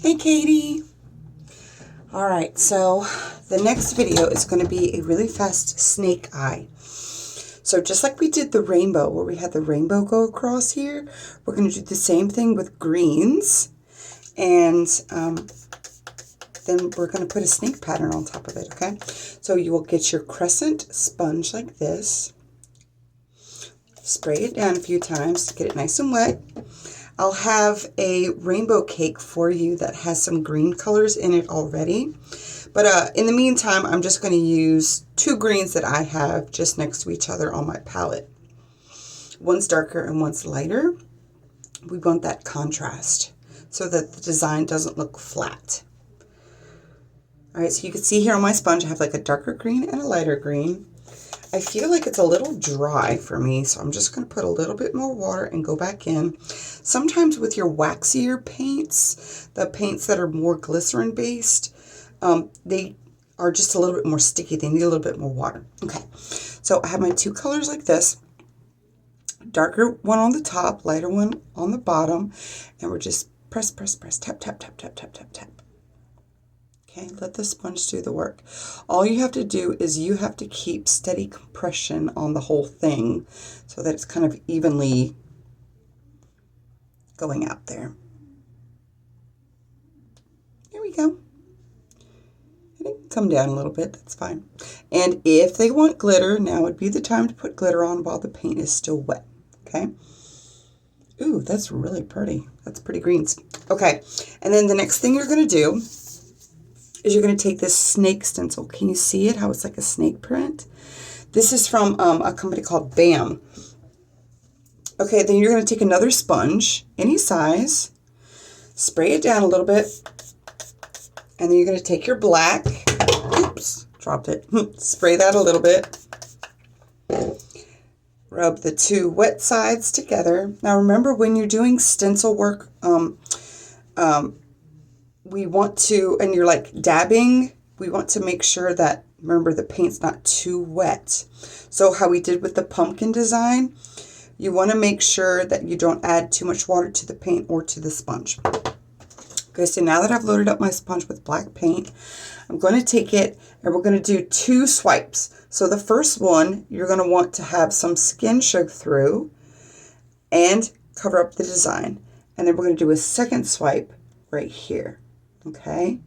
Hey, Katie. All right, so the next video is going to be a really fast snake eye. So just like we did the rainbow, where we had the rainbow go across here, we're going to do the same thing with greens. And then we're going to put a snake pattern on top of it, okay? So you will get your crescent sponge like this. Spray it down a few times to get it nice and wet. I'll have a rainbow cake for you that has some green colors in it already. But in the meantime, I'm just going to use two greens that I have just next to each other on my palette. One's darker and one's lighter. We want that contrast so that the design doesn't look flat. All right, so you can see here on my sponge, I have like a darker green and a lighter green. I feel like it's a little dry for me, so I'm just going to put a little bit more water and go back in. Sometimes with your waxier paints, the paints that are more glycerin based, they are just a little bit more sticky. They need a little bit more water. Okay, so I have my two colors like this. Darker one on the top, lighter one on the bottom, and we're just press, press, press, tap, tap, tap, tap, tap, tap, tap. Okay, let the sponge do the work. All you have to do is you have to keep steady compression on the whole thing so that it's kind of evenly going out there. There we go. And it can come down a little bit, that's fine. And if they want glitter, now would be the time to put glitter on while the paint is still wet, okay? Ooh, that's really pretty. That's pretty greens. Okay, and then the next thing you're gonna do is you're going to take this snake stencil. Can you see it, how it's like a snake print? This is from a company called BAM. Okay, then you're going to take another sponge, any size, spray it down a little bit, and then you're going to take your black, oops, dropped it, spray that a little bit, rub the two wet sides together. Now remember, when you're doing stencil work, we want to, and you're like dabbing, we want to make sure that, remember, the paint's not too wet. So how we did with the pumpkin design, you want to make sure that you don't add too much water to the paint or to the sponge. Okay, so now that I've loaded up my sponge with black paint, I'm going to take it and we're going to do two swipes. So the first one, you're going to want to have some skin show through and cover up the design. And then we're going to do a second swipe right here. Okay,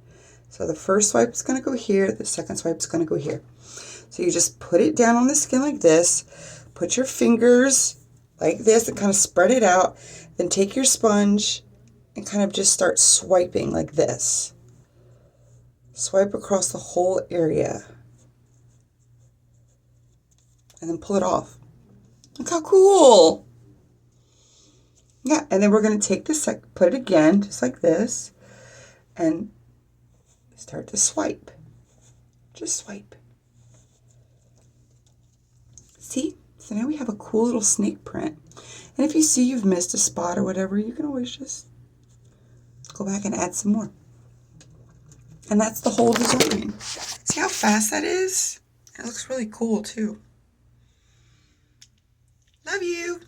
so the first swipe is going to go here, the second swipe is going to go here. So you just put it down on the skin like this, put your fingers like this and kind of spread it out, then take your sponge and kind of just start swiping like this. Swipe across the whole area. And then pull it off. Look how cool! Yeah, and then we're going to take this, put it again, just like this. And start to swipe. Just swipe. See? So now we have a cool little snake print. And if you see you've missed a spot or whatever, you can always just go back and add some more. And that's the whole design. See how fast that is? It looks really cool too. Love you.